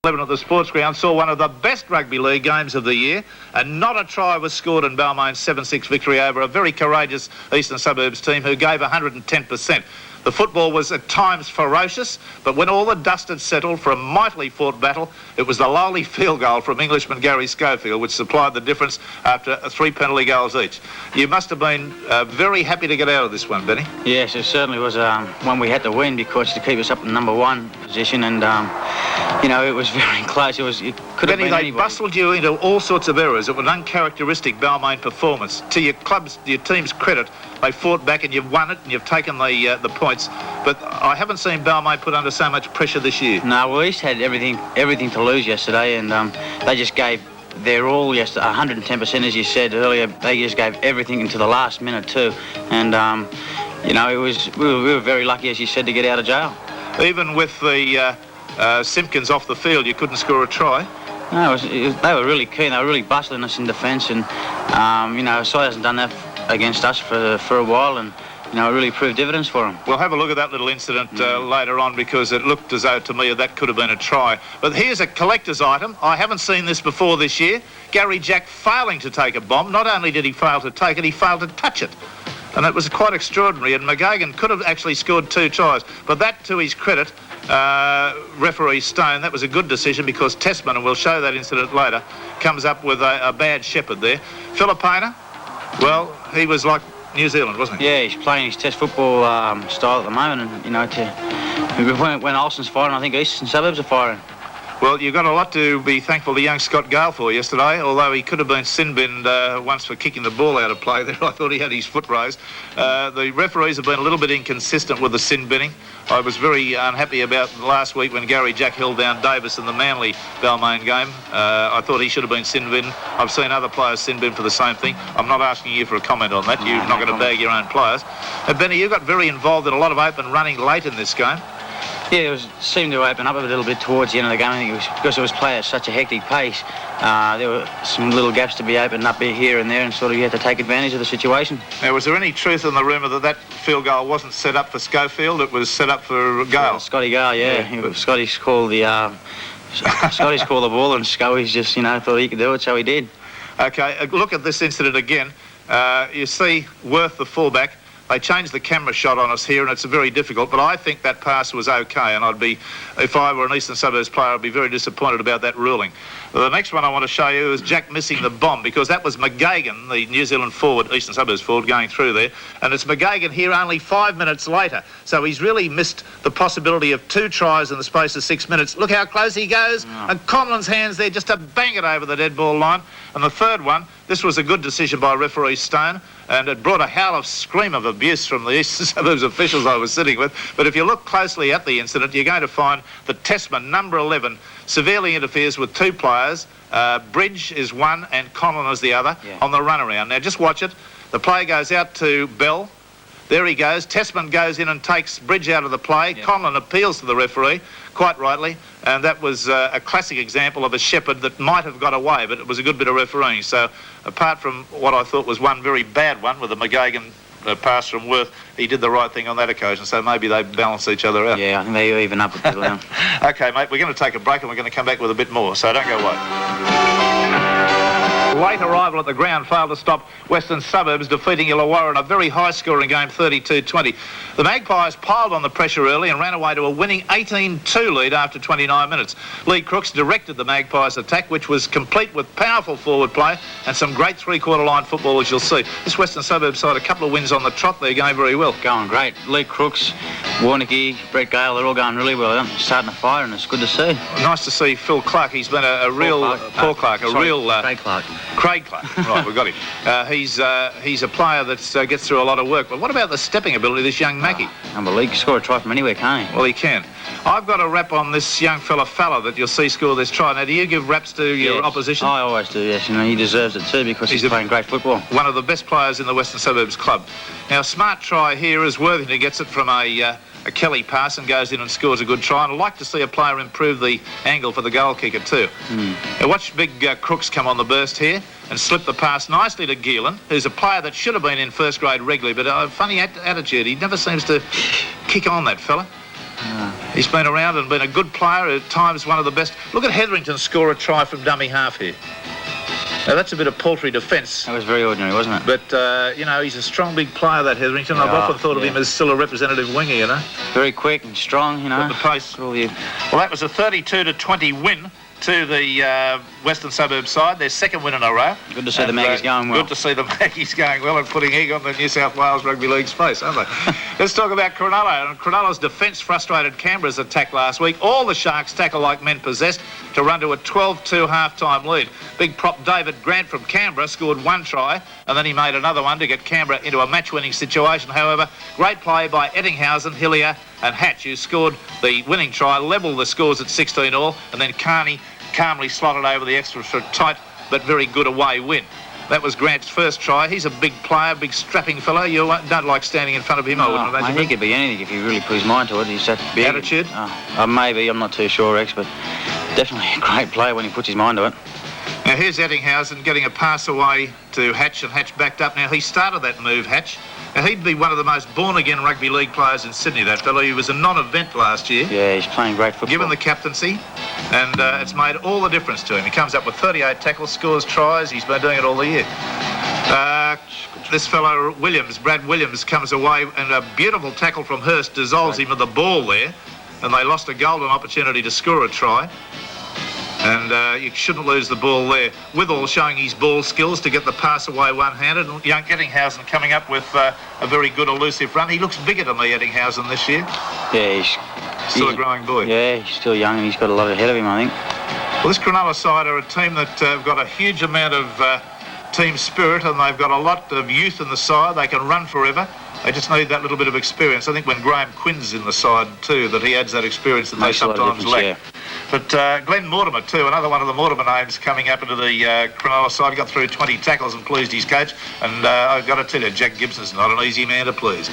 11 at the sports ground saw one of the best rugby league games of the year, and not a try was scored in Balmain's 7-6 victory over a very courageous Eastern Suburbs team who gave 110%. The football was at times ferocious, but when all the dust had settled for a mightily fought battle, it was the lowly field goal from Englishman Gary Schofield which supplied the difference after 3 penalty goals each. You must have been very happy to get out of this one, Benny. Yes, it certainly was one we had to win because to keep us up in number 1 position, and you know, it was very close. It could have been anybody. They bustled you into all sorts of errors. It was an uncharacteristic Balmain performance. To your team's credit, they fought back and you've won it and you've taken the points. But I haven't seen Balmain put under so much pressure this year. No, well, East had everything to lose yesterday, and they just gave their all yesterday, 110%, as you said earlier. They just gave everything into the last minute too, and you know, we were very lucky, as you said, to get out of jail. Even with the Simpkins off the field, you couldn't score a try. No, they were really keen. They were really bustling us in defence, and you know, Side hasn't done that against us for a while, and you know, it really proved dividends for them. We'll have a look at that little incident later on, because it looked as though to me that could have been a try. But here's a collector's item. I haven't seen this before this year. Gary Jack failing to take a bomb. Not only did he fail to take it, he failed to touch it. And it was quite extraordinary, and McGagan could have actually scored 2 tries. But that, to his credit, referee Stone, that was a good decision, because Testman, and we'll show that incident later, comes up with a bad shepherd there. Filipina, well, he was like New Zealand, wasn't he? Yeah, he's playing his test football style at the moment, and you know, when Olsen's firing, I think Eastern Suburbs are firing. Well, you've got a lot to be thankful to young Scott Gale for yesterday, although he could have been sin-binned once for kicking the ball out of play there. I thought he had his foot raised. The referees have been a little bit inconsistent with the sin-binning. I was very unhappy about last week when Gary Jack held down Davis in the Manly Balmain game. I thought he should have been sin-binned. I've seen other players sin-binned for the same thing. I'm not asking you for a comment on that. You're not going to bag your own players. Benny, you got very involved in a lot of open running late in this game. Yeah, it seemed to open up a little bit towards the end of the game. I think it was because it was played at such a hectic pace. There were some little gaps to be opened up here and there, and sort of you had to take advantage of the situation. Now, was there any truth in the rumour that field goal wasn't set up for Schofield? It was set up for Gale. Scotty Gale, yeah. Scotty's called the ball, and Scully's just, you know, thought he could do it, so he did. Okay, look at this incident again. You see Worth, the fullback. They changed the camera shot on us here, and it's very difficult, but I think that pass was okay, and if I were an Eastern Suburbs player, I'd be very disappointed about that ruling. The next one I want to show you is Jack missing the bomb, because that was McGagan, the New Zealand forward, Eastern Suburbs forward, going through there, and it's McGagan here only 5 minutes later, so he's really missed the possibility of 2 tries in the space of 6 minutes. Look how close he goes, and Conlon's hands there just to bang it over the dead ball line. And the third one, this was a good decision by referee Stone, and it brought a howl of scream of abuse from the Eastern Suburbs officials I was sitting with. But if you look closely at the incident, you're going to find that Testman, number 11, severely interferes with 2 players. Bridge is one and Conlon is the other on the runaround. Now just watch it. The play goes out to Bell. There he goes. Testman goes in and takes Bridge out of the play. Conlon appeals to the referee, quite rightly, and that was a classic example of a shepherd that might have got away, but it was a good bit of refereeing. So apart from what I thought was one very bad one with the McGagan pass from Worth, he did the right thing on that occasion, so maybe they balance each other out. Yeah, I think they even up a bit now. Okay, mate, we're going to take a break and we're going to come back with a bit more, so don't go away. Late arrival at the ground failed to stop Western Suburbs defeating Illawarra in a very high-scoring game, 32-20. The Magpies piled on the pressure early and ran away to a winning 18-2 lead after 29 minutes. Lee Crooks directed the Magpies' attack, which was complete with powerful forward play and some great three-quarter line football, as you'll see. This Western Suburbs side, a couple of wins on the trot, they're going very well. Going great. Lee Crooks, Warnicky, Brett Gale, they're all going really well. They're starting to fire, and it's good to see. Nice to see Phil Clark. He's been a real... Paul Clark, Craig Clark. Craig Clark, right, we've got him. He's a player that gets through a lot of work. But what about the stepping ability of this young Mackie? Unbelievable. He can score a try from anywhere, can't he? Well, he can. I've got a rap on this young fella that you'll see score this try. Now, do you give raps to your opposition? I always do, yes. You know, he deserves it too, because he's playing great football. One of the best players in the Western Suburbs club. Now, smart try here is Worthington gets it from a Kelly pass and goes in and scores a good try. And I'd like to see a player improve the angle for the goal kicker too. Now watch big Crooks come on the burst here and slip the pass nicely to Geelan, who's a player that should have been in first grade regularly, but a funny attitude. He never seems to kick on, that fella. He's been around and been a good player, at times one of the best. Look at Hetherington score a try from dummy half here. Now, that's a bit of paltry defence. That was very ordinary, wasn't it? But, you know, he's a strong, big player, that Hetherington. I've often thought of him as still a representative winger, you know. Very quick and strong, you know. Got the pace. Well, that was a 32-20 win to the Western Suburbs side, their second win in a row. Good to see the Maggies going well. Good to see the Maggies going well and putting egg on the New South Wales Rugby League's face, aren't they? Let's talk about Cronulla. And Cronulla's defence frustrated Canberra's attack last week. All the Sharks tackle like men possessed to run to a 12-2 half-time lead. Big prop David Grant from Canberra scored one try, and then he made another one to get Canberra into a match-winning situation. However, great play by Ettinghausen, Hillier and Hatch, who scored the winning try, levelled the scores at 16-all, and then Carney calmly slotted over the extra for a tight but very good away win. That was Grant's first try. He's a big player, big strapping fellow. You don't like standing in front of him, I wouldn't imagine. He could be anything if he really put his mind to it. He's that big. Attitude? Maybe, I'm not too sure, Rex, but definitely a great player when he puts his mind to it. Now here's Ettinghausen getting a pass away to Hatch, and Hatch backed up. Now he started that move, Hatch. Now he'd be one of the most born-again rugby league players in Sydney, that fellow. He was a non-event last year. Yeah, he's playing great football. Given the captaincy, and it's made all the difference to him. He comes up with 38 tackles, scores tries. He's been doing it all the year. This fellow Williams, Brad Williams, comes away, and a beautiful tackle from Hurst dissolves him with the ball there, and they lost a golden opportunity to score a try. And you shouldn't lose the ball there. Withall showing his ball skills to get the pass away one-handed. Young Ettinghausen coming up with a very good elusive run. He looks bigger to me, Ettinghausen, this year. Yeah, he's still a growing boy. Yeah, he's still young and he's got a lot ahead of him, I think. Well, this Cronulla side are a team that have got a huge amount of team spirit, and they've got a lot of youth in the side. They can run forever. They just need that little bit of experience. I think when Graham Quinn's in the side too, that he adds that experience that they sometimes lack. Yeah. But Glenn Mortimer too, another one of the Mortimer names coming up into the Cronulla side. Got through 20 tackles and pleased his coach. And I've got to tell you, Jack Gibson's not an easy man to please.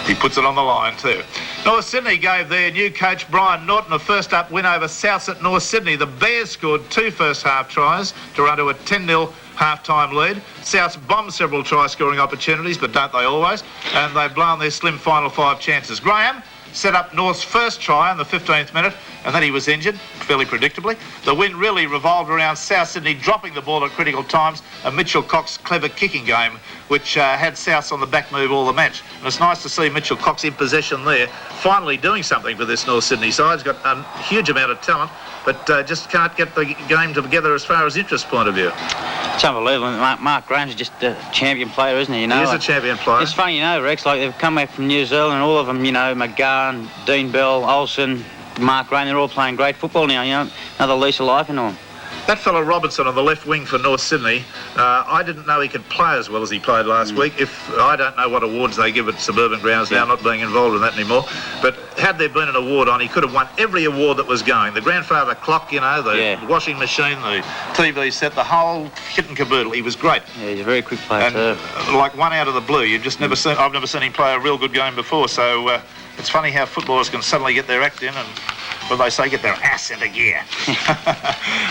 He puts it on the line too. North Sydney gave their new coach Brian Norton a first-up win over Souths at North Sydney. The Bears scored 2 first-half tries to run to a 10-0 half-time lead. Souths bombed several try-scoring opportunities, but don't they always? And they've blown their slim final 5 chances. Graham set up North's first try in the 15th minute, and then he was injured, fairly predictably. The win really revolved around South Sydney dropping the ball at critical times, and Mitchell Cox's clever kicking game, which had Souths on the back move all the match. And it's nice to see Mitchell Cox in possession there, finally doing something for this North Sydney side. He's got a huge amount of talent, but just can't get the game together as far as interest point of view. It's unbelievable. Mark Graham's just a champion player, isn't he? You know, he is a champion player. It's funny, you know, Rex, like they've come back from New Zealand, and all of them, you know, McGahn, Dean Bell, Olsen, Mark Graham, they're all playing great football now, you know, another lease of life into them. That fellow Robertson on the left wing for North Sydney, I didn't know he could play as well as he played last week. I don't know what awards they give at suburban grounds now, not being involved in that anymore. But had there been an award on, he could have won every award that was going. The grandfather clock, you know, the washing machine, the TV set, the whole kit and caboodle. He was great. Yeah, he's a very quick player too. Like one out of the blue. You've just never seen. I've never seen him play a real good game before. So it's funny how footballers can suddenly get their act in and, well, they say, get their ass into gear.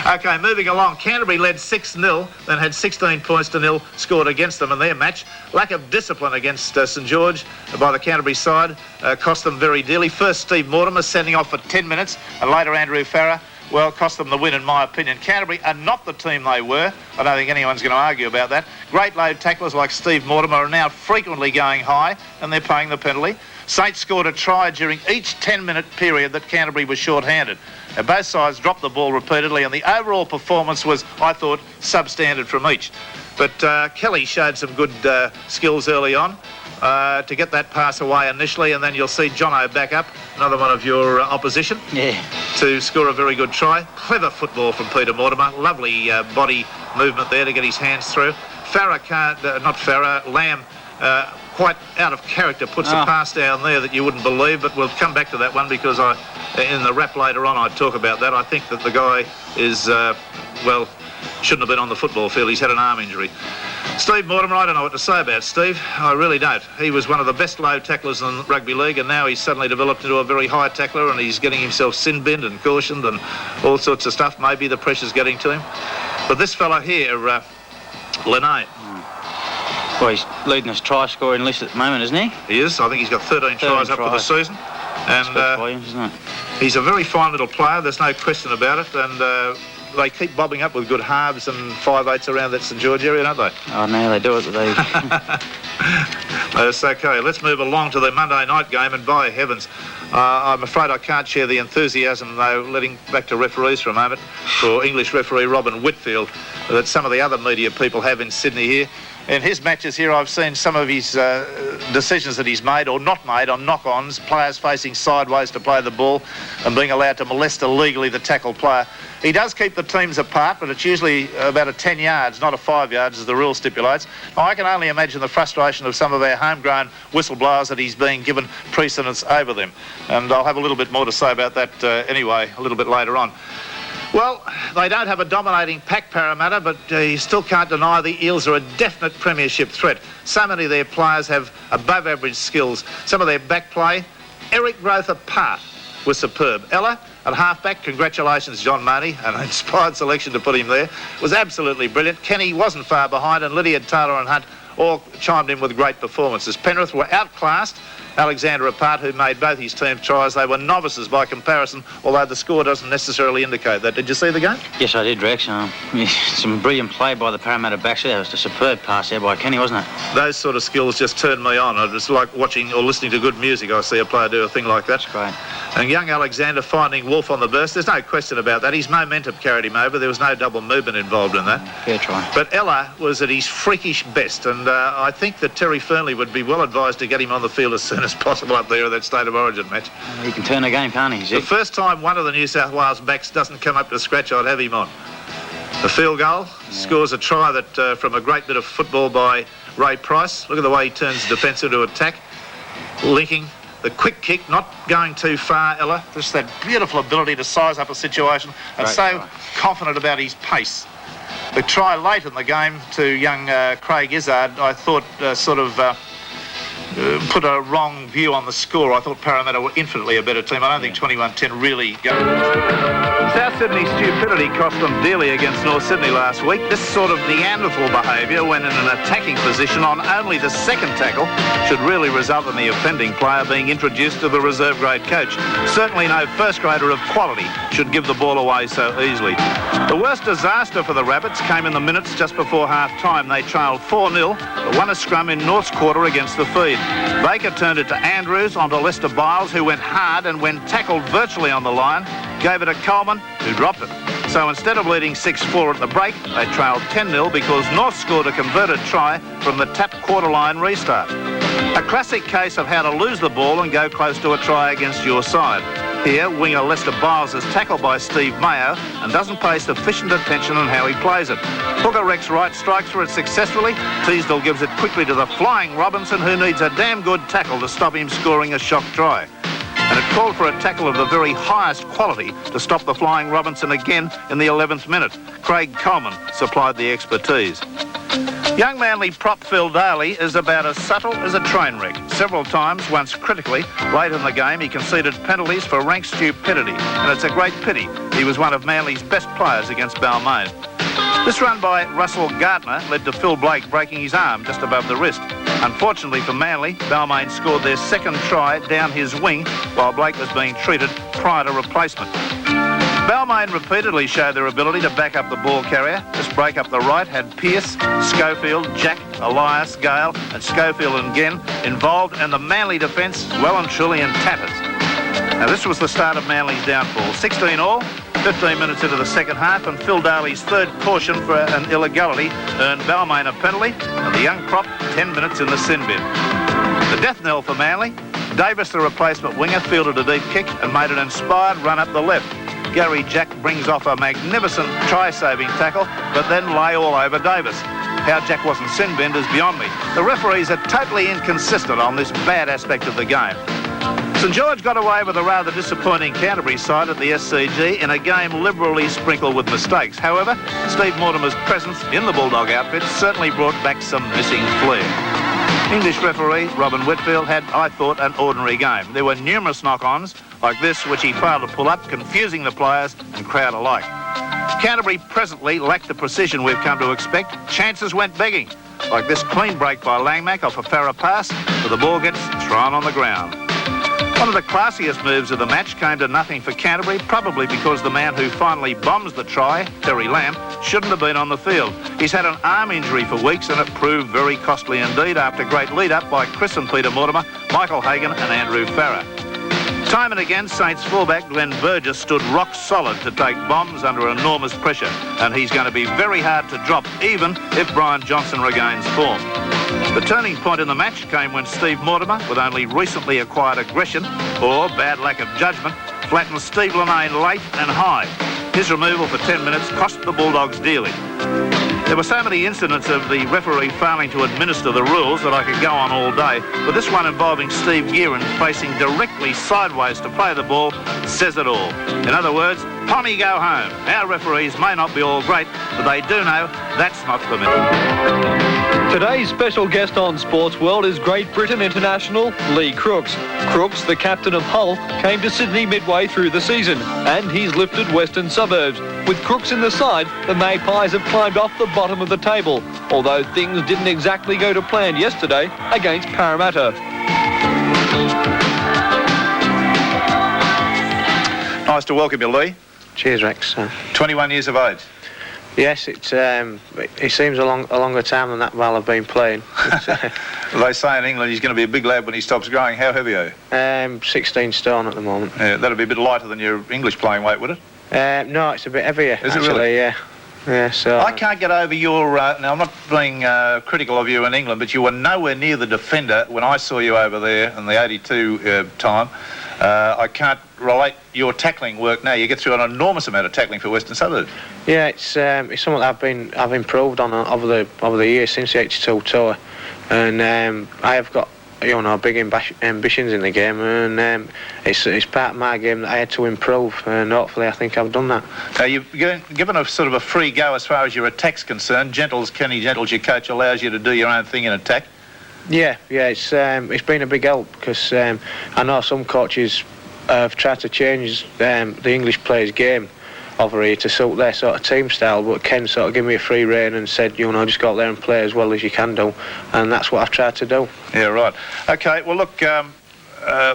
OK, moving along. Canterbury led 6-0, then had 16 points to 0 scored against them in their match. Lack of discipline against St George by the Canterbury side cost them very dearly. First, Steve Mortimer sending off for 10 minutes, and later Andrew Farrer, well, cost them the win, in my opinion. Canterbury are not the team they were. I don't think anyone's going to argue about that. Great load tacklers like Steve Mortimer are now frequently going high, and they're paying the penalty. Saints scored a try during each 10-minute period that Canterbury was short-handed. Now, both sides dropped the ball repeatedly, and the overall performance was, I thought, substandard from each. But Kelly showed some good skills early on to get that pass away initially, and then you'll see Jono back up, another one of your opposition, to score a very good try. Clever football from Peter Mortimer. Lovely body movement there to get his hands through. Farrer can't, not Farrer, Lamb, quite out of character, puts a pass down there that you wouldn't believe, but we'll come back to that one because in the wrap later on I talk about that. I think that the guy is, well, shouldn't have been on the football field. He's had an arm injury. Steve Mortimer, I don't know what to say about Steve. I really don't. He was one of the best low tacklers in rugby league, and now he's suddenly developed into a very high tackler, and he's getting himself sin-binned and cautioned and all sorts of stuff. Maybe the pressure's getting to him. But this fella here, Linnaeus. Well, he's leading us try-scoring list at the moment, isn't he? He is. I think he's got 13 tries up for the season. And isn't it? he's a very fine little player, there's no question about it, and they keep bobbing up with good halves and 5/8s around that St George area, don't they? Oh, no, they do it. It's okay. Let's move along to the Monday night game, and by heavens, I'm afraid I can't share the enthusiasm, though, letting back to referees for a moment, for English referee Robin Whitfield, that some of the other media people have in Sydney here. In his matches here, I've seen some of his decisions that he's made or not made on knock-ons, players facing sideways to play the ball and being allowed to molest illegally the tackle player. He does keep the teams apart, but it's usually about a 10 yards, not a 5 yards, as the rule stipulates. Now, I can only imagine the frustration of some of our homegrown whistleblowers that he's being given precedence over them. And I'll have a little bit more to say about that anyway, a little bit later on. Well, they don't have a dominating pack, Parramatta, but you still can't deny the Eels are a definite premiership threat. So many of their players have above-average skills. Some of their back play, Eric Growth apart, was superb. Ella, at half-back, congratulations, John Marnie, an inspired selection to put him there, was absolutely brilliant. Kenny wasn't far behind, and Lydia, Taylor and Hunt all chimed in with great performances. Penrith were outclassed. Alexander apart, who made both his team tries. They were novices by comparison, although the score doesn't necessarily indicate that. Did you see the game? Yes, I did, Rex. Some brilliant play by the Parramatta backs. That was a superb pass there by Kenny, wasn't it? Those sort of skills just turn me on. I just like watching or listening to good music. I see a player do a thing like that. That's great. And young Alexander finding Wolf on the burst, there's no question about that. His momentum carried him over. There was no double movement involved in that. Fair try. But Ella was at his freakish best, and I think that Terry Fernley would be well advised to get him on the field as soon as possible up there in that State of Origin match. He can turn a game, can't he, Zeke? The first time one of the New South Wales backs doesn't come up to scratch, I'd have him on. The field goal scores a try that from a great bit of football by Ray Price. Look at the way he turns defence into attack, linking the quick kick, not going too far, Ella. Just that beautiful ability to size up a situation and confident about his pace. The try late in the game to young Craig Izzard, I thought put a wrong view on the score. I thought Parramatta were infinitely a better team. I don't think 21-10 really South Sydney's stupidity cost them dearly against North Sydney last week. This sort of Neanderthal behaviour when in an attacking position on only the second tackle should really result in the offending player being introduced to the reserve grade coach. Certainly no first grader of quality should give the ball away so easily. The worst disaster for the Rabbits came in the minutes just before half-time. They trailed 4-0, but won a scrum in North's quarter against the feed. Baker turned it to Andrews onto Lester Biles, who went hard and when tackled virtually on the line, gave it to Coleman, who dropped it. So instead of leading 6-4 at the break, they trailed 10-0 because North scored a converted try from the tap quarter line restart. A classic case of how to lose the ball and go close to a try against your side. Here, winger Lester Biles is tackled by Steve Mayo and doesn't pay sufficient attention on how he plays it. Hooker Rex Wright strikes for it successfully. Teasdale gives it quickly to the flying Robinson, who needs a damn good tackle to stop him scoring a shock try. And it called for a tackle of the very highest quality to stop the flying Robinson again in the 11th minute. Craig Coleman supplied the expertise. Young Manly prop Phil Daly is about as subtle as a train wreck. Several times, once critically, late in the game, he conceded penalties for rank stupidity. And it's a great pity he was one of Manly's best players against Balmain. This run by Russell Gartner led to Phil Blake breaking his arm just above the wrist. Unfortunately for Manly, Balmain scored their second try down his wing while Blake was being treated prior to replacement. Balmain repeatedly showed their ability to back up the ball carrier. This break up the right had Pearce, Schofield, Jack, Elias, Gale and Schofield again involved, and the Manly defence well and truly in tatters. Now this was the start of Manly's downfall. 16 all, 15 minutes into the second half, and Phil Daly's third caution for an illegality earned Balmain a penalty, and the young prop 10 minutes in the sin bin. The death knell for Manly. Davis, the replacement winger, fielded a deep kick and made an inspired run up the left. Gary Jack brings off a magnificent try-saving tackle, but then lay all over Davis. How Jack wasn't sin-binned is beyond me. The referees are totally inconsistent on this bad aspect of the game. St George got away with a rather disappointing Canterbury side at the SCG in a game liberally sprinkled with mistakes. However, Steve Mortimer's presence in the Bulldog outfit certainly brought back some missing flair. English referee Robin Whitfield had, I thought, an ordinary game. There were numerous knock-ons, like this, which he failed to pull up, confusing the players and crowd alike. Canterbury presently lacked the precision we've come to expect. Chances went begging, like this clean break by Langmack off a Farah pass, but the ball gets thrown on the ground. One of the classiest moves of the match came to nothing for Canterbury, probably because the man who finally bombs the try, Terry Lamb, shouldn't have been on the field. He's had an arm injury for weeks and it proved very costly indeed after great lead-up by Chris and Peter Mortimer, Michael Hagan and Andrew Farrer. Time and again, Saints fullback Glenn Burgess stood rock solid to take bombs under enormous pressure, and he's going to be very hard to drop, even if Brian Johnson regains form. The turning point in the match came when Steve Mortimer, with only recently acquired aggression or bad lack of judgment, flattened Steve Linnane late and high. His removal for 10 minutes cost the Bulldogs dearly. There were so many incidents of the referee failing to administer the rules that I could go on all day, but this one involving Steve Gearan facing directly sideways to play the ball says it all. In other words, Pommy, go home. Our referees may not be all great, but they do know that's not permitted. Today's special guest on Sports World is Great Britain international Lee Crooks. Crooks, the captain of Hull, came to Sydney midway through the season, and he's lifted Western Suburbs. With Crooks in the side, the Magpies have climbed off the bottom of the table, although things didn't exactly go to plan yesterday against Parramatta. Nice to welcome you, Lee. Cheers, Rex. 21 years of age. Yes, it seems a longer time than that while I've been playing. They say in England he's going to be a big lad when he stops growing. How heavy are you? 16 stone at the moment. Yeah, that'll be a bit lighter than your English playing weight, would it? No, it's a bit heavier. Is actually, it really? Yeah. Yeah, so I can't get over your... now, I'm not being critical of you in England, but you were nowhere near the defender when I saw you over there in the 82 time. I can't relate your tackling work now. You get through an enormous amount of tackling for Western Suburbs. Yeah, it's something that I've improved on over the years since the 82 tour, and I have got big ambitions in the game, and it's part of my game that I had to improve, and hopefully I think I've done that. You've given a sort of a free go as far as your attack's concerned. Kenny Gentles, your coach, allows you to do your own thing in attack. Yeah, it's been a big help because I know some coaches have tried to change the English players' game over here to suit their sort of team style, but Ken sort of gave me a free rein and said, just go out there and play as well as you can do, and that's what I've tried to do. Yeah, right. Okay, well look,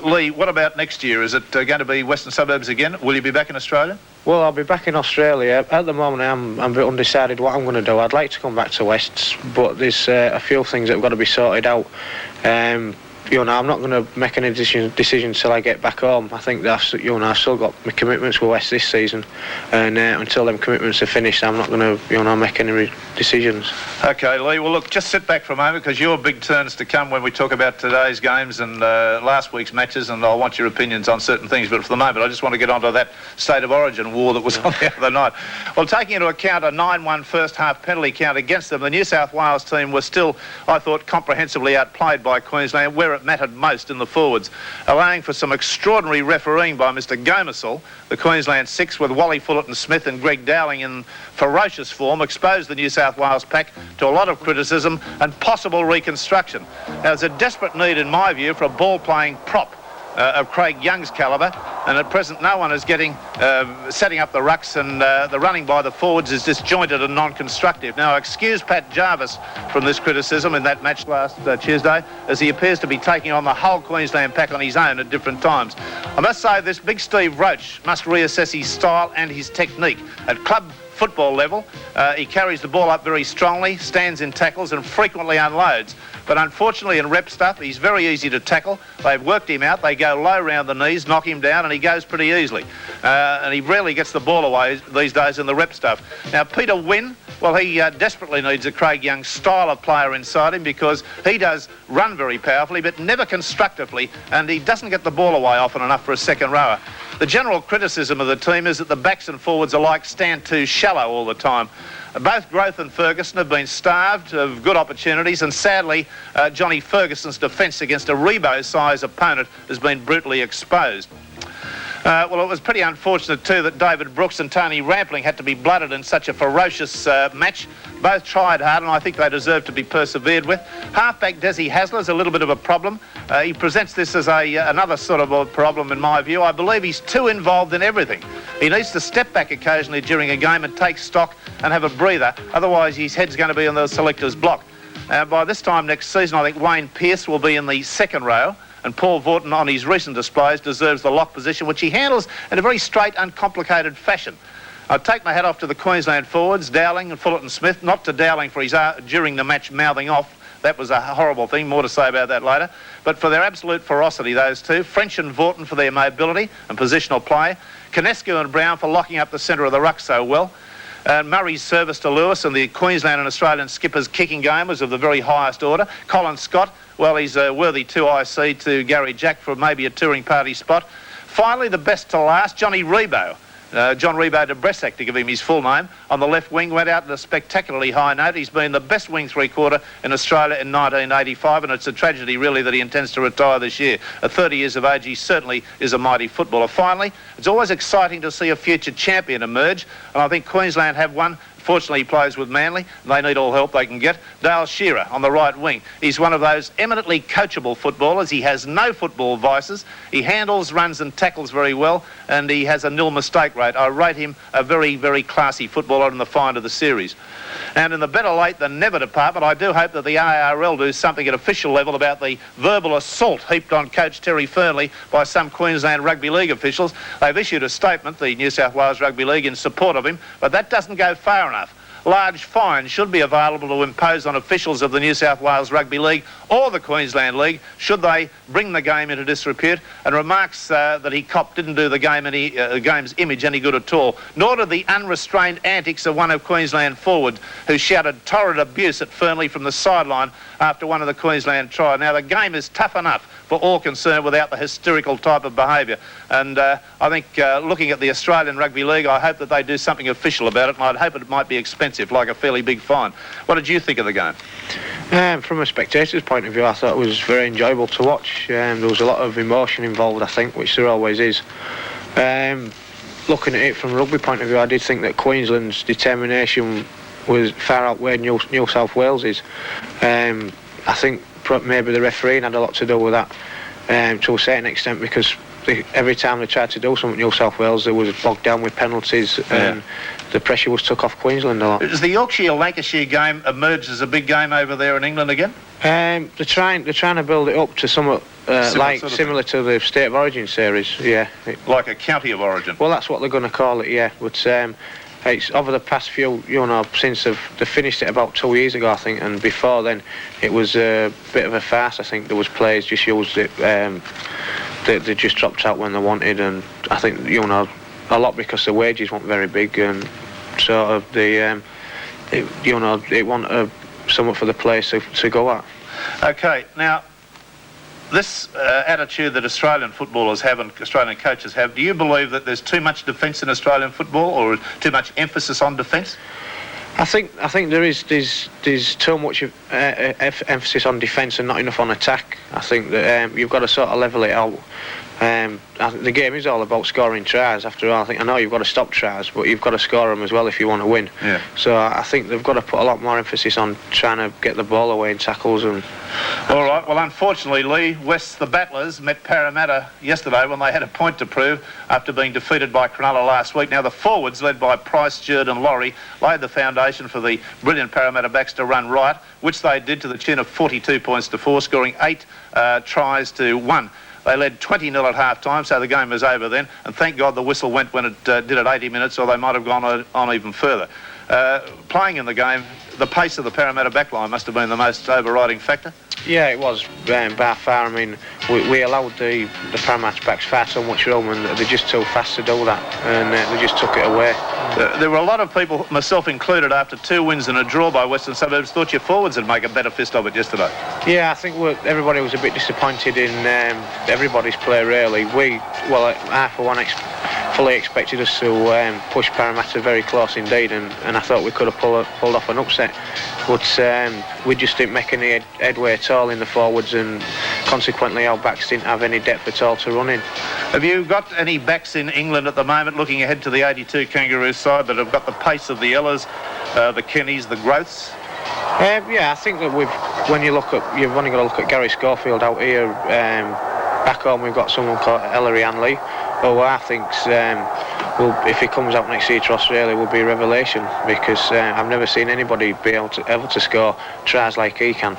Lee, what about next year? Is it going to be Western Suburbs again? Will you be back in Australia? Well, I'll be back in Australia. At the moment, I'm a bit undecided what I'm going to do. I'd like to come back to Wests, but there's a few things that have got to be sorted out. I'm not going to make any decision until I get back home. I think that I've still got my commitments with West this season, and until them commitments are finished, I'm not going to make any decisions. Okay, Lee. Well, look, just sit back for a moment because your big turn's to come when we talk about today's games and last week's matches, and I want your opinions on certain things. But for the moment, I just want to get onto that State of Origin war that was on the other night. Well, taking into account a 9-1 first half penalty count against them, the New South Wales team was still, I thought, comprehensively outplayed by Queensland, where it mattered most in the forwards, allowing for some extraordinary refereeing by Mr Gomersall. The Queensland six, with Wally Fullerton Smith and Greg Dowling in ferocious form, exposed the New South Wales pack to a lot of criticism and possible reconstruction. Now, there's a desperate need, in my view, for a ball-playing prop of Craig Young's calibre, and at present no one is setting up the rucks, and the running by the forwards is disjointed and non-constructive. Now, excuse Pat Jarvis from this criticism in that match last Tuesday, as he appears to be taking on the whole Queensland pack on his own at different times. I must say this big Steve Roach must reassess his style and his technique. At club football level, he carries the ball up very strongly, stands in tackles and frequently unloads. But unfortunately in rep stuff, he's very easy to tackle. They've worked him out. They go low round the knees, knock him down, and he goes pretty easily. And he rarely gets the ball away these days in the rep stuff. Now, Peter Wynn, well, he desperately needs a Craig Young style of player inside him because he does run very powerfully, but never constructively, and he doesn't get the ball away often enough for a second rower. The general criticism of the team is that the backs and forwards alike stand too shallow all the time. Both Growth and Ferguson have been starved of good opportunities, and sadly, Johnny Ferguson's defence against a Rebo-size opponent has been brutally exposed. Well, it was pretty unfortunate too that David Brooks and Tony Rampling had to be blooded in such a ferocious match. Both tried hard, and I think they deserve to be persevered with. Halfback Desi Hasler's a little bit of a problem. He presents this as another sort of a problem in my view. I believe he's too involved in everything. He needs to step back occasionally during a game and take stock and have a breather. Otherwise, his head's going to be on the selector's block. By this time next season, I think Wayne Pearce will be in the second row. and Paul Vaughton, on his recent displays, deserves the lock position, which he handles in a very straight, uncomplicated fashion. I take my hat off to the Queensland forwards, Dowling and Fullerton Smith, not to Dowling for his during the match mouthing off. That was a horrible thing, more to say about that later. But for their absolute ferocity, those two. French and Vaughton for their mobility and positional play. Canescu and Brown for locking up the centre of the ruck so well. Murray's service to Lewis and the Queensland and Australian skippers' kicking game was of the very highest order. Colin Scott, well, he's a worthy 2IC to Gary Jack for maybe a touring party spot. Finally, the best to last, Johnny Rebo. John Rebo de Bressac, to give him his full name, on the left wing, went out at a spectacularly high note. He's been the best wing three-quarter in Australia in 1985, and it's a tragedy, really, that he intends to retire this year. At 30 years of age, he certainly is a mighty footballer. Finally, it's always exciting to see a future champion emerge, and I think Queensland have one. Fortunately, he plays with Manly. They need all help they can get. Dale Shearer on the right wing. He's one of those eminently coachable footballers. He has no football vices. He handles, runs and tackles very well, and he has a nil mistake rate. I rate him a very, very classy footballer and the find of the series. And in the better late than never department, I do hope that the ARL do something at official level about the verbal assault heaped on coach Terry Fernley by some Queensland Rugby League officials. They've issued a statement, the New South Wales Rugby League, in support of him, but that doesn't go far enough. Large fines should be available to impose on officials of the New South Wales Rugby League or the Queensland League should they bring the game into disrepute, and remarks that he copped didn't do the game's image any good at all, nor did the unrestrained antics of one of Queensland forwards who shouted torrid abuse at Fernley from the sideline after one of the Queensland tries. Now, the game is tough enough for all concerned without the hysterical type of behaviour, and I think looking at the Australian Rugby League, I hope that they do something official about it, and I'd hope it might be expensive, like a fairly big fine. What did you think of the game? From a spectator's point of view, I thought it was very enjoyable to watch. There was a lot of emotion involved, I think, which there always is. Looking at it from a rugby point of view, I did think that Queensland's determination was far outweighed New South Wales's. I think maybe the refereeing had a lot to do with that, to a certain extent, because every time they tried to do something, New South Wales, they was bogged down with penalties, and the pressure was took off Queensland a lot. Does the Yorkshire-Lancashire game emerge as a big game over there in England again? They're trying to build it up to somewhat similar to the State of Origin series, yeah. Like a county of origin? Well, that's what they're going to call it, yeah. But it's over the past few, since they finished it about 2 years ago, I think, and before then it was a bit of a farce. I think there was players just used it, they just dropped out when they wanted, and I think, a lot because the wages weren't very big, and sort of it wanted somewhat for the players to go at. Okay, now, this attitude that Australian footballers have and Australian coaches have, do you believe that there's too much defence in Australian football, or too much emphasis on defence? I think there's too much emphasis on defence and not enough on attack. I think that you've got to sort of level it out. The game is all about scoring tries. After all, I know you've got to stop tries, but you've got to score them as well if you want to win. Yeah. So I think they've got to put a lot more emphasis on trying to get the ball away in tackles. And all right. Well, unfortunately, Lee, West the Battlers met Parramatta yesterday when they had a point to prove after being defeated by Cronulla last week. Now, the forwards, led by Price, Jerd and Laurie, laid the foundation for the brilliant Parramatta backs to run right, which they did to the tune of 42 points to 4, scoring 8 tries to 1. They led 20-0 at half-time, so the game was over then, and thank God the whistle went when it did at 80 minutes, or they might have gone on even further. Playing in the game, the pace of the Parramatta backline must have been the most overriding factor. Yeah, it was by far. I mean, we allowed the Parramatta backs far too much room, and they're just too fast to do that, and they just took it away. There were a lot of people, myself included, after 2 wins and a draw by Western Suburbs, thought your forwards would make a better fist of it yesterday. Yeah, I think everybody was a bit disappointed in everybody's play, really. I for one fully expected us to push Parramatta very close indeed, and I thought we could have pulled off an upset, but we just didn't make any headway at all in the forwards, and consequently our backs didn't have any depth at all to run in. Have you got any backs in England at the moment, looking ahead to the 82 Kangaroos side, that have got the pace of the Ellers, the Kennys, the Growths? Yeah, I think that you've only got to look at Gary Schofield out here. Back home we've got someone called Ellery Hanley, who I think if he comes out next year to Australia, will be a revelation, because I've never seen anybody be able to score tries like he can.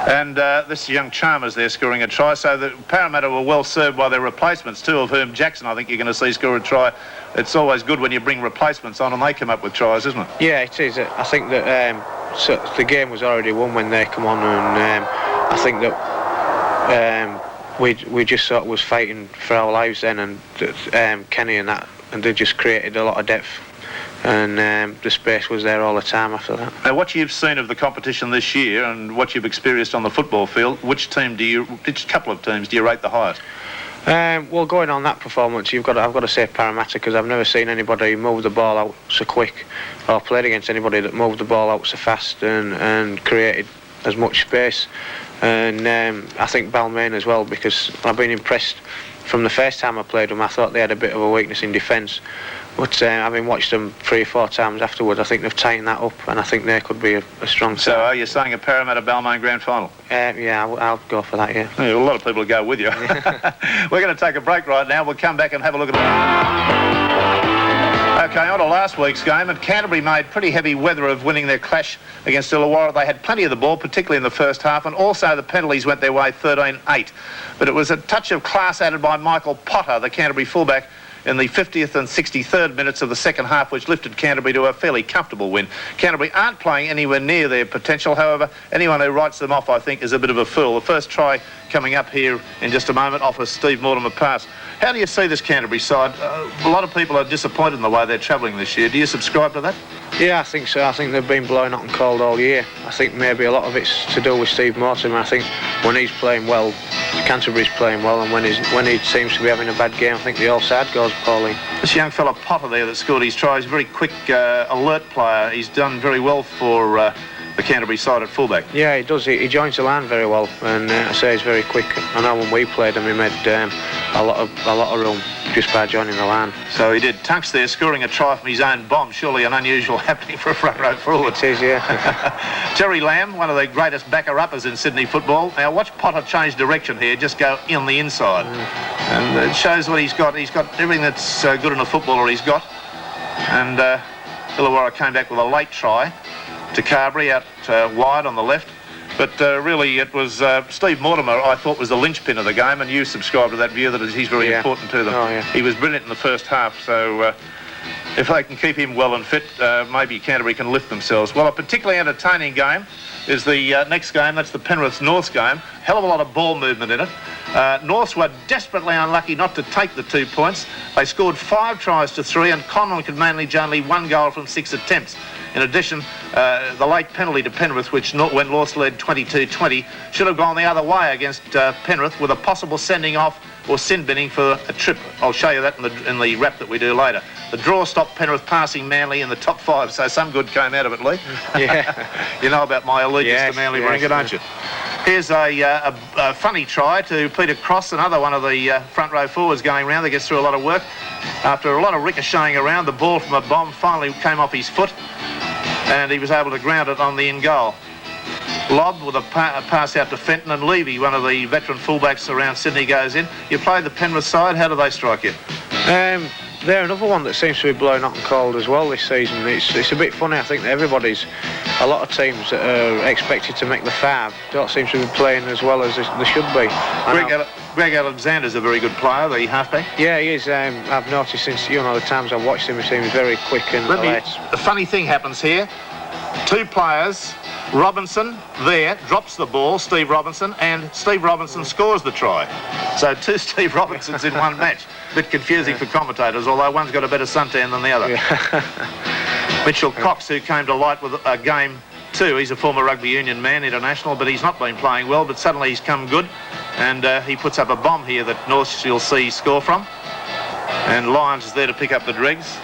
And this young Chalmers there scoring a try. So the Parramatta were well served by their replacements, two of whom Jackson, I think you're going to see score a try. It's always good when you bring replacements on and they come up with tries, isn't it? Yeah, it is. I think that so the game was already won when they come on, and I think that we just sort of was fighting for our lives then, and Kenny and that, and they just created a lot of depth, and the space was there all the time after that. Now, what you've seen of the competition this year and what you've experienced on the football field, which couple of teams do you rate the highest? Well, going on that performance, I've got to say Parramatta, because I've never seen anybody move the ball out so quick, or played against anybody that moved the ball out so fast and created as much space. And I think Balmain as well, because I've been impressed from the first time I played them. I thought they had a bit of a weakness in defence, but having watched them 3 or 4 times afterwards, I think they've tightened that up, and I think they could be a strong side. So are you saying a Parramatta Balmain grand final? Yeah, I'll go for that, yeah. A lot of people will go with you. We're going to take a break right now. We'll come back and have a look at it. Okay, on to last week's game, and Canterbury made pretty heavy weather of winning their clash against Illawarra. They had plenty of the ball, particularly in the first half, and also the penalties went their way 13-8. But it was a touch of class added by Michael Potter, the Canterbury fullback, in the 50th and 63rd minutes of the second half, which lifted Canterbury to a fairly comfortable win. Canterbury aren't playing anywhere near their potential. However, anyone who writes them off, I think, is a bit of a fool. The first try coming up here in just a moment offers Steve Mortimer pass. How do you see this Canterbury side? A lot of people are disappointed in the way they're travelling this year. Do you subscribe to that? Yeah, I think so. I think they've been blowing hot and cold all year. I think maybe a lot of it's to do with Steve Mortimer. I think when he's playing well, Canterbury's playing well, and when he seems to be having a bad game, I think the whole side goes poorly. This young fella Potter there that scored his try is a very quick, alert player. He's done very well for the Canterbury side at fullback. Yeah, he does. He joins the line very well, and I say he's very quick. I know when we played him, he made a lot of room just by joining the line. So he did. Tunks there scoring a try from his own bomb. Surely an unusual happening for a front row forward. It is, yeah. Terry Lamb, one of the greatest backer-uppers in Sydney football. Now watch Potter change direction here, just go in the inside. And it shows what he's got. He's got everything that's good in a footballer he's got. And Illawarra came back with a late try to Carberry out wide on the left. But really it was Steve Mortimer, I thought, was the linchpin of the game, and you subscribe to that view that he's very important to them. Oh, yeah. He was brilliant in the first half, so if they can keep him well and fit, maybe Canterbury can lift themselves. Well, a particularly entertaining game is the next game. That's the Penrith-Norths game. Hell of a lot of ball movement in it. Norths were desperately unlucky not to take the 2 points. They scored 5 tries to 3, and Conlon could manage only 1 goal from 6 attempts. In addition, the late penalty to Penrith, which when Norths led 22-20, should have gone the other way against Penrith, with a possible sending off or sin binning for a trip. I'll show you that in the wrap that we do later. The draw stopped Penrith passing Manly in the top 5, so some good came out of it, Lee. Yeah. You know about my allegiance to Manly Warringah, don't you? Here's a funny try to Peter Cross, another one of the front row forwards going round that gets through a lot of work. After a lot of ricocheting around, the ball from a bomb finally came off his foot, and he was able to ground it on the in goal. Lob with a pass out to Fenton, and Levy, one of the veteran fullbacks around Sydney, goes in. You played the Penrith side. How do they strike you? They're another one that seems to be blowing hot and cold as well this season. It's a bit funny. I think that a lot of teams that are expected to make the 5 don't seem to be playing as well as they should be. Greg Alexander's a very good player, the halfback. Yeah, he is. I've noticed since the times I've watched him, he seems very quick and alert. The funny thing happens here. 2 players. Robinson there drops the ball, Steve Robinson, and Steve Robinson scores the try. So 2 Steve Robinsons in one match. A bit confusing for commentators, although one's got a better suntan than the other. Yeah. Mitchell Cox, who came to light with a game 2, he's a former rugby union man, international, but he's not been playing well, but suddenly he's come good, and he puts up a bomb here that North you'll see score from. And Lyons is there to pick up the dregs.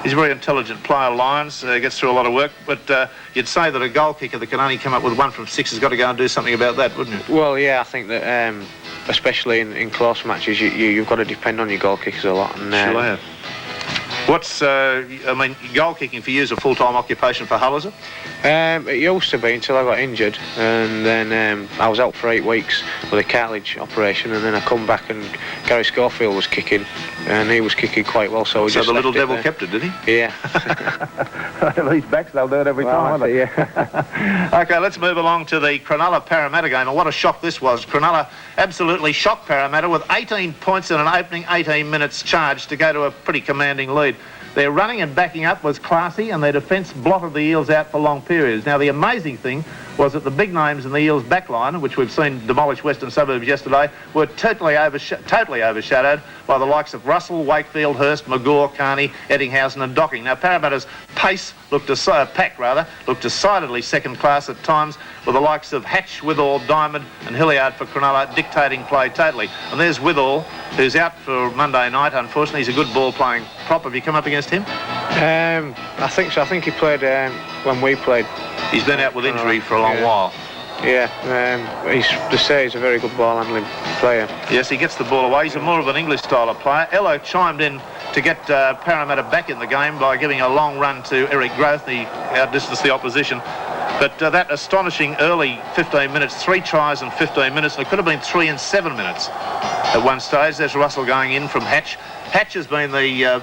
He's a very intelligent player, Lyons, gets through a lot of work, but you'd say that a goal kicker that can only come up with 1 from 6 has got to go and do something about that, wouldn't you? Well, yeah, I think that especially in close matches, you've got to depend on your goal kickers a lot. And, sure have. What's, goal kicking for you is a full-time occupation for Hull, is it? It used to be until I got injured, and then I was out for 8 weeks with a cartilage operation, and then I come back and Gary Schofield was kicking and he was kicking quite well. So the little devil kept it, did he? Yeah. These backs, they'll do it every time, won't they? Yeah. OK, let's move along to the Cronulla-Parramatta game, and what a shock this was. Cronulla absolutely shocked Parramatta with 18 points in an opening 18 minutes charge to go to a pretty commanding lead. Their running and backing up was classy, and their defence blotted the Eels out for long periods. Now, the amazing thing was that the big names in the Eels' backline, which we've seen demolish Western Suburbs yesterday, were totally overshadowed by the likes of Russell, Wakefield, Hurst, McGaw, Carney, Eddinghausen and Docking. Now, Parramatta's pace looked decidedly second class at times, with the likes of Hatch, Withall, Diamond and Hilliard for Cronulla dictating play totally. And there's Withall, who's out for Monday night, unfortunately. He's a good ball-playing prop. Have you come up against him? I think so. I think he played when we played. He's been out with injury for a long while. Yeah, they say he's a very good ball handling player. Yes, he gets the ball away. He's more of an English style of player. Ello chimed in to get Parramatta back in the game by giving a long run to Eric Groth, he outdistanced the opposition. But that astonishing early 15 minutes, 3 tries in 15 minutes, and it could have been 3 in 7 minutes at one stage. There's Russell going in from Hatch. Hatch has been the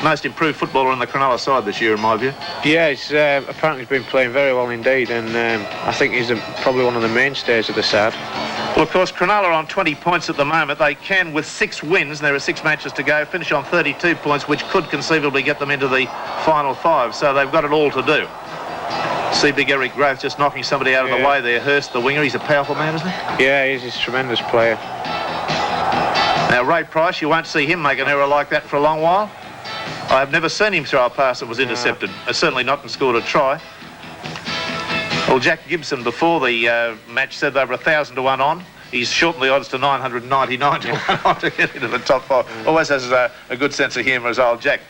most improved footballer on the Cronulla side this year, in my view. Yeah, he's apparently been playing very well indeed, and I think he's probably one of the mainstays of the side. Well, of course, Cronulla are on 20 points at the moment. They can, with 6 wins, there are 6 matches to go, finish on 32 points, which could conceivably get them into the final 5. So they've got it all to do. See big Eric Groth just knocking somebody out of the way there. Hurst, the winger, he's a powerful man, isn't he? Yeah, he's a tremendous player. Now, Ray Price, you won't see him make an error like that for a long while. I have never seen him throw a pass that was intercepted. Certainly not and scored a try. Well, Jack Gibson, before the match, said they were 1,000 to 1 on. He's shortened the odds to 999 to 1 on to get into the top 5. Always has a good sense of humour as old Jack.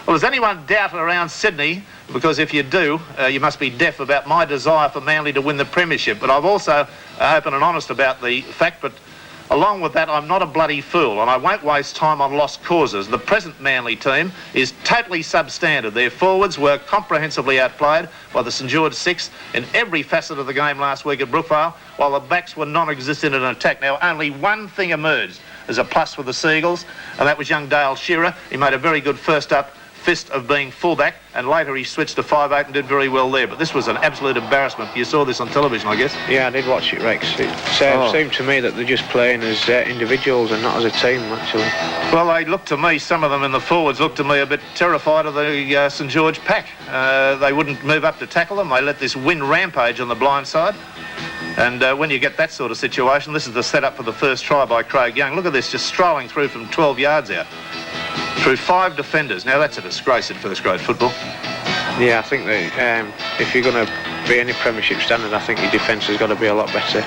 Well, does anyone doubt around Sydney? Because if you do, you must be deaf about my desire for Manly to win the premiership. But I've also open and honest about the fact, but along with that, I'm not a bloody fool, and I won't waste time on lost causes. The present Manly team is totally substandard. Their forwards were comprehensively outplayed by the St George Six in every facet of the game last week at Brookvale, while the backs were non-existent in attack. Now, only one thing emerged as a plus for the Seagulls, and that was young Dale Shearer. He made a very good first-up fist of being fullback, and later he switched to 5'8" and did very well there. But this was an absolute embarrassment. You saw this on television, I guess. Yeah, I did watch it, Rex. It seemed to me that they're just playing as individuals and not as a team, actually. Well, they looked to me, some of them in the forwards looked to me a bit terrified of the St George pack. They wouldn't move up to tackle them. They let this win rampage on the blind side. And when you get that sort of situation, this is the setup for the first try by Craig Young. Look at this, just strolling through from 12 yards out. Through 5 defenders. Now, that's a disgrace in first-grade football. Yeah, I think that if you're going to be any premiership standard, I think your defence has got to be a lot better.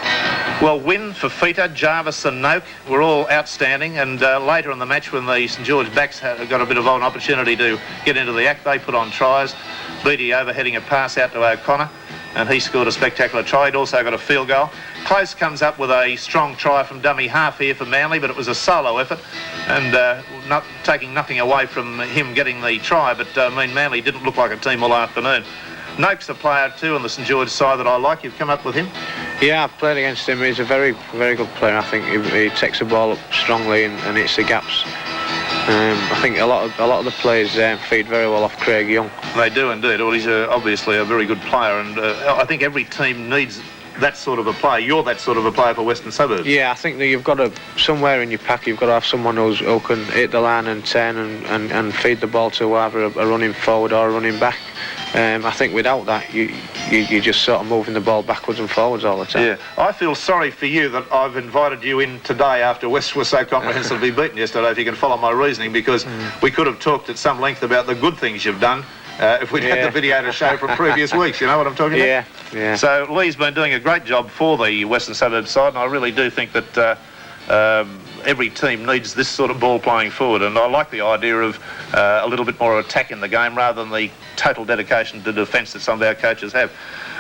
Well, Wynn, Fafita, Jarvis and Noak were all outstanding, and later in the match when the St George backs got a bit of an opportunity to get into the act, they put on tries. Beattie overheading a pass out to O'Connor, and he scored a spectacular try. He'd also got a field goal. Close comes up with a strong try from dummy half here for Manly, but it was a solo effort, and not taking nothing away from him getting the try, but Manly didn't look like a team all afternoon. Noak's a player too on the St George side that I like. You've come up with him? Yeah, I've played against him. He's a very, very good player. I think he takes the ball up strongly and hits the gaps. I think a lot of the players feed very well off Craig Young. They do indeed. Well, he's obviously a very good player, and I think every team needs that sort of a player. You're that sort of a player for Western Suburbs. Yeah, I think that you've got to, somewhere in your pack, you've got to have someone who can hit the line and turn and feed the ball to either a running forward or a running back. I think without that, you're just sort of moving the ball backwards and forwards all the time. Yeah, I feel sorry for you that I've invited you in today after West was so comprehensively beaten yesterday, if you can follow my reasoning, because we could have talked at some length about the good things you've done if we'd had the video to show from previous weeks. You know what I'm talking about? Yeah. So Lee's been doing a great job for the Western Suburbs side, and I really do think that every team needs this sort of ball playing forward, and I like the idea of a little bit more attack in the game rather than the total dedication to defence that some of our coaches have.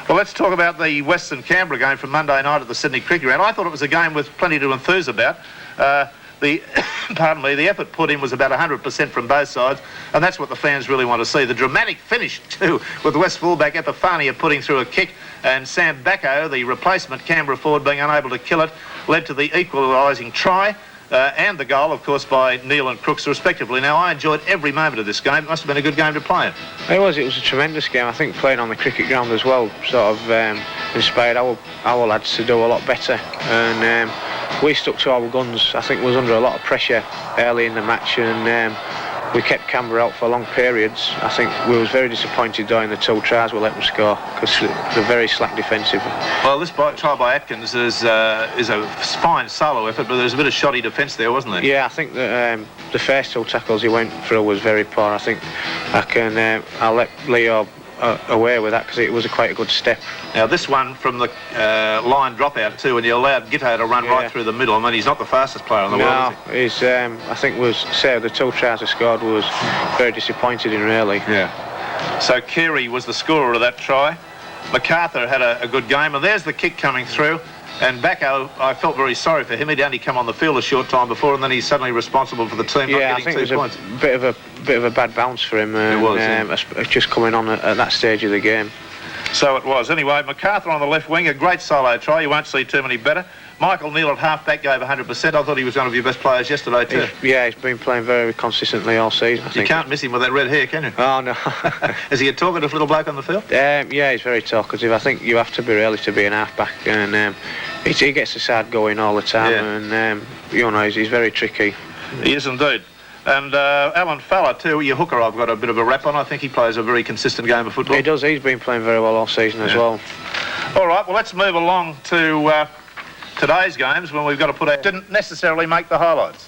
Well, let's talk about the Western Canberra game from Monday night at the Sydney Cricket Ground. I thought it was a game with plenty to enthuse about. The effort put in was about 100% from both sides, and that's what the fans really want to see. The dramatic finish, too, with West fullback Epifania putting through a kick, and Sam Bacco, the replacement Canberra forward, being unable to kill it, led to the equalising try. and the goal, of course, by Neil and Crooks, respectively. Now, I enjoyed every moment of this game. It must have been a good game to play in. It was a tremendous game. I think playing on the cricket ground as well sort of inspired our lads to do a lot better. And we stuck to our guns. I think we was under a lot of pressure early in the match, and we kept Canberra out for long periods. I think we was very disappointed during the 2 tries we let them score, because they're very slack defensive. Well, this try by Atkins is a fine solo effort, but there's a bit of shoddy defence there, wasn't there? Yeah, I think that the first 2 tackles he went through was very poor. I think I'll let Leo away with that, because it was quite a good step. Now, this one from the line dropout too, and you allowed Gitto to run right through the middle. I mean, he's not the fastest player in the world, is he? He's, I think the 2 tries he scored was very disappointed in, really. Yeah. So Carey was the scorer of that try. MacArthur had a good game, and there's the kick coming through. And Bacco, I felt very sorry for him. He'd only come on the field a short time before, and then he's suddenly responsible for the team not getting 2 points. Yeah, I think it was a bit of a bad bounce for him. It was, just coming on at that stage of the game. So it was. Anyway, MacArthur on the left wing, a great solo try. You won't see too many better. Michael Neal at half-back gave 100%. I thought he was one of your best players yesterday too. He's been playing very consistently all season, I think. You can't miss him with that red hair, can you? Oh, no. Is he a talkative little bloke on the field? Yeah, he's very talkative. I think you have to be really to be an half-back, and he gets the side going all the time, and he's very tricky. He is indeed. And Alan Fowler too, your hooker, I've got a bit of a rap on. I think he plays a very consistent game of football. He does. He's been playing very well all season as well. All right, well, let's move along to today's games, when we've got to put out... Didn't necessarily make the highlights.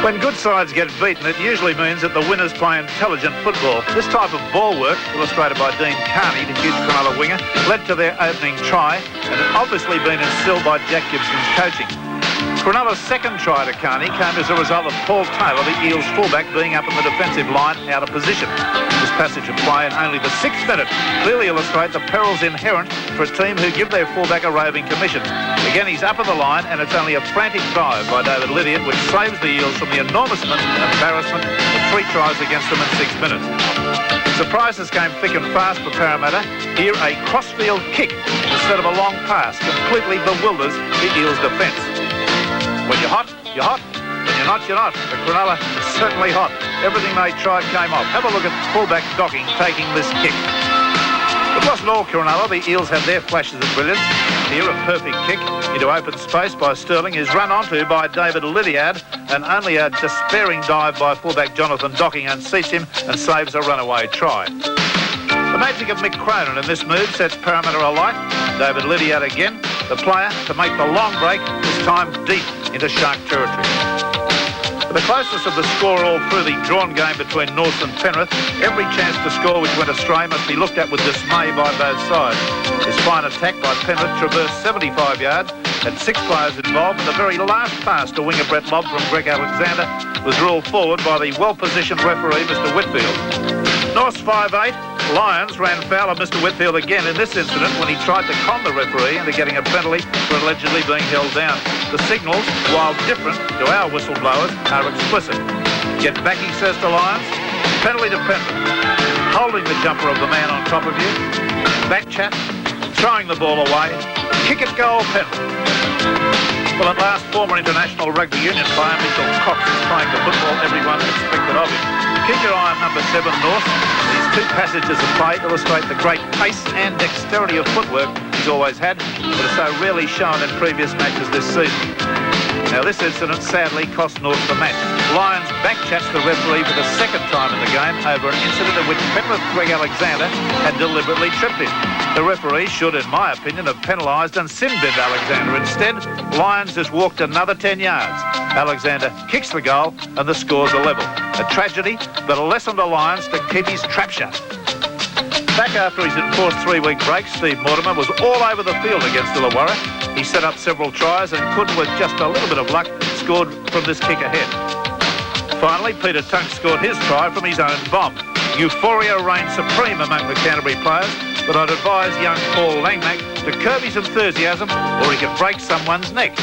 When good sides get beaten, it usually means that the winners play intelligent football. This type of ball work, illustrated by Dean Carney, the huge Cronulla winger, led to their opening try, and had obviously been instilled by Jack Gibson's coaching. Cronulla's second try to Carney came as a result of Paul Taylor, the Eels fullback, being up in the defensive line out of position. This passage of play in only the 6th minute clearly illustrate the perils inherent for a team who give their fullback a roving commission. Again, he's up in the line, and it's only a frantic dive by David Lydiard which saves the Eels from the enormous embarrassment of 3 tries against them in 6 minutes. Surprises came thick and fast for Parramatta. Here, a crossfield kick instead of a long pass completely bewilders the Eels' defence. When you're hot, you're hot. When you're not, you're not. The Cronulla is certainly hot. Everything they tried came off. Have a look at fullback Docking taking this kick. It wasn't all Cronulla. The Eels had their flashes of brilliance. Here, a perfect kick into open space by Sterling is run onto by David Lydiard, and only a despairing dive by fullback Jonathan Docking unseats him and saves a runaway try. The magic of Mick Cronin in this move sets Parramatta alight. David Lydiard again, the player to make the long break, this time deep into Shark territory. For the closeness of the score all through the drawn game between North and Penrith, every chance to score which went astray must be looked at with dismay by both sides. This fine attack by Penrith traversed 75 yards, had 6 players involved, and the very last pass to winger Brett Lobb from Greg Alexander was ruled forward by the well-positioned referee, Mr Whitfield. North's 5'8", Lions ran foul of Mr Whitfield again in this incident when he tried to con the referee into getting a penalty for allegedly being held down. The signals, while different to our whistleblowers, are explicit. Get back, he says to Lions. Penalty to Penrith. Holding the jumper of the man on top of you. Back chat. Throwing the ball away. Kick it goal, Penrith. Well, at last, former international rugby union player Mitchell Cox is playing the football everyone expected of him. Keep your eye on number 7, North. These 2 passages of play illustrate the great pace and dexterity of footwork he's always had, but are so rarely shown in previous matches this season. Now, this incident sadly cost North the match. Lions backchats the referee for the 2nd time in the game over an incident in which Penrith Greg Alexander had deliberately tripped him. The referee should, in my opinion, have penalised and sin-binned Alexander. Instead, Lions just walked another 10 yards. Alexander kicks the goal and the score's a level. A tragedy, but a lesson to Lions to keep his trap shut. Back after his enforced 3-week break, Steve Mortimer was all over the field against Illawarra. He set up several tries and could, with just a little bit of luck, scored from this kick ahead. Finally, Peter Tunk scored his try from his own bomb. Euphoria reigned supreme among the Canterbury players, but I'd advise young Paul Langmack to curb his enthusiasm or he could break someone's neck.